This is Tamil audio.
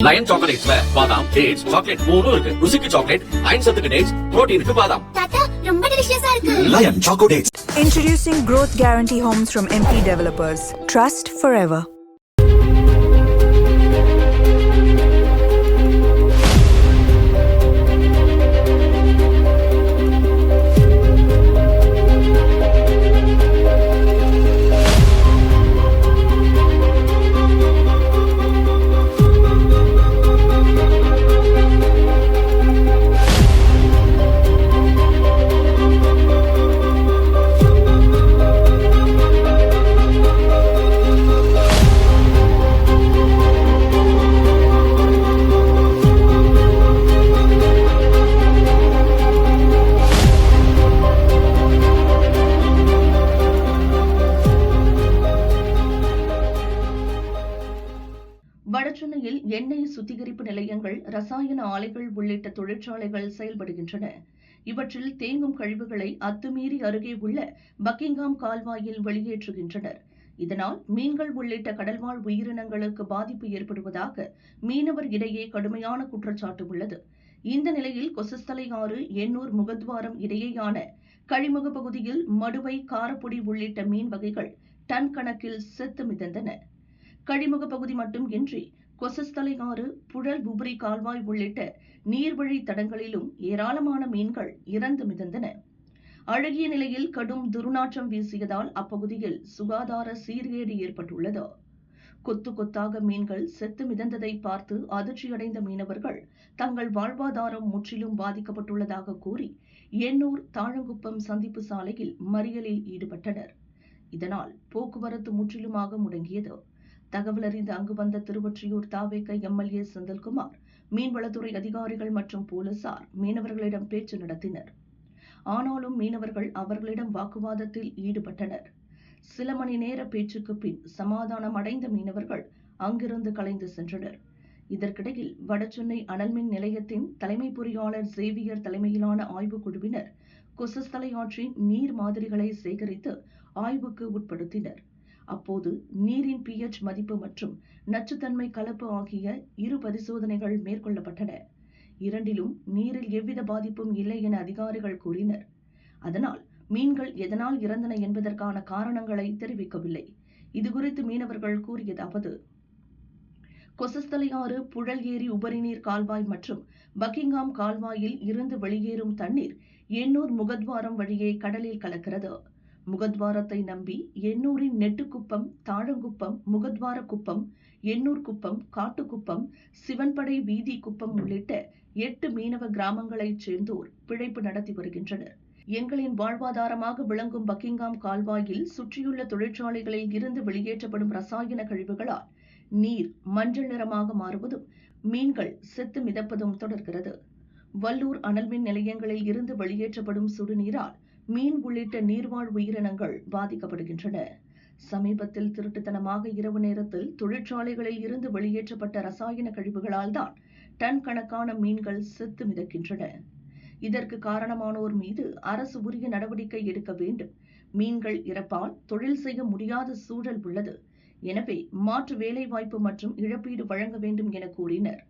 லயன் சாக்லேட்ஸ்ல பாதாம், டேட்ஸ், சாக்லேட் மூணும் இருக்கு. ருசிக்கு சாக்லேட், அயன் சத்துக்கு டேட்ஸ், புரோட்டீனுக்கு பாதாம். தாத்தா ரொம்ப டெலிஷியஸா இருக்கு. Lion Choco Dates. Introducing Growth Guarantee Homes from MP Developers. Trust forever. வடசென்னையில் எண்ணெய் சுத்திகரிப்பு நிலையங்கள், ரசாயன ஆலைகள் உள்ளிட்ட தொழிற்சாலைகள் செயல்படுகின்றன. இவற்றில் தேங்கும் கழிவுகளை அத்துமீறி அருகே உள்ள பக்கிங்ஹாம் கால்வாயில் வெளியேற்றுகின்றனர். இதனால் மீன்கள் உள்ளிட்ட கடல்வாழ் உயிரினங்களுக்கு பாதிப்பு ஏற்படுவதாக மீனவர் இடையே கடுமையான குற்றச்சாட்டு உள்ளது. இந்த நிலையில் கொசஸ்தலை ஆறு, எண்ணூர் முகத்வாரம் இடையேயான கழிமுக பகுதியில் மடுவை, காரப்பொடி உள்ளிட்ட மீன் வகைகள் டன் கணக்கில் செத்து மிதந்தன. கழிமுக பகுதி மட்டுமின்றி கொசஸ்தலை ஆறு, புழல் உபரி கால்வாய் உள்ளிட்ட நீர்வழி தடங்களிலும் ஏராளமான மீன்கள் இறந்து மிதந்தன. அழகிய நிலையில் கடும் துர்நாற்றம் வீசியதால் அப்பகுதியில் சுகாதார சீர்கேடு ஏற்பட்டுள்ளது. கொத்து கொத்தாக மீன்கள் செத்து மிதந்ததை பார்த்து அதிர்ச்சியடைந்த மீனவர்கள் தங்கள் வாழ்வாதாரம் முற்றிலும் பாதிக்கப்பட்டுள்ளதாக கூறி எண்ணூர் தாழங்குப்பம் சந்திப்பு சாலையில் மறியலில் ஈடுபட்டனர். இதனால் போக்குவரத்து முற்றிலுமாக முடங்கியது. தகவல் அறிந்து அங்கு வந்த திருவொற்றியூர் தாவேக எம்எல்ஏ செந்தில்குமார், மீன்வளத்துறை அதிகாரிகள் மற்றும் போலீசார் மீனவர்களிடம் பேச்சு நடத்தினர். ஆனாலும் மீனவர்கள் அவர்களிடம் வாக்குவாதத்தில் ஈடுபட்டனர். சில மணி நேர பேச்சுக்கு பின் சமாதானம் அடைந்த மீனவர்கள் அங்கிருந்து கலைந்து சென்றனர். இதற்கிடையில் வடசென்னை அனல்மின் நிலையத்தின் தலைமை பொறியாளர் சேவியர் தலைமையிலான ஆய்வுக் குழுவினர் கொசஸ்தலை ஆற்றின் நீர் மாதிரிகளை சேகரித்து ஆய்வுக்கு உட்படுத்தினர். அப்போது நீரின் pH மதிப்பு மற்றும் நச்சுத்தன்மை கலப்பு ஆகிய இரு பரிசோதனைகள் மேற்கொள்ளப்பட்டன. இரண்டிலும் நீரில் எவ்வித பாதிப்பும் இல்லை என அதிகாரிகள் கூறினர். அதனால் மீன்கள் எதனால் இறந்தன என்பதற்கான காரணங்களை தெரிவிக்கவில்லை. இதுகுறித்து மீனவர்கள் கூறியதாவது: கொசஸ்தலை ஆறு, புழல் ஏரி உபரிநீர் கால்வாய் மற்றும் பக்கிங்ஹாம் கால்வாயில் இருந்து வெளியேறும் தண்ணீர் எண்ணூர் முகத்வாரம் வழியே கடலில் கலக்கிறது. முகத்வாரத்தை நம்பி எண்ணூரின் நெட்டுக்குப்பம், தாழங்குப்பம், முகத்வார குப்பம், எண்ணூர் குப்பம், காட்டுக்குப்பம், சிவன்படை வீதி குப்பம் உள்ளிட்ட 8 மீனவ கிராமங்களைச் சேர்ந்தோர் பிழைப்பு நடத்தி வருகின்றனர். எங்களின் வாழ்வாதாரமாக விளங்கும் பக்கிங்ஹாம் கால்வாயில் சுற்றியுள்ள தொழிற்சாலைகளில் இருந்து வெளியேற்றப்படும் ரசாயன கழிவுகளால் நீர் மஞ்சள் நிறமாக மாறுவதும் மீன்கள் செத்து மிதப்பதும் தொடர்கிறது. வல்லூர் அனல்மின் நிலையங்களில் இருந்து வெளியேற்றப்படும் சுடுநீரால் மீன் உள்ளிட்ட நீர்வாழ் உயிரினங்கள் பாதிக்கப்படுகின்றன. சமீபத்தில் திருட்டுத்தனமாக இரவு நேரத்தில் தொழிற்சாலைகளில் இருந்து வெளியேற்றப்பட்ட ரசாயன கழிவுகளால் தான் டன் கணக்கான மீன்கள் செத்து மிதக்கின்றன. இதற்கு காரணமானோர் மீது அரசு உரிய நடவடிக்கை எடுக்க வேண்டும். மீன்கள் இறப்பால் தொழில் செய்ய முடியாத சூழல் உள்ளது. எனவே மாற்று வேலைவாய்ப்பு மற்றும் இழப்பீடு வழங்க வேண்டும் என கூறினர்.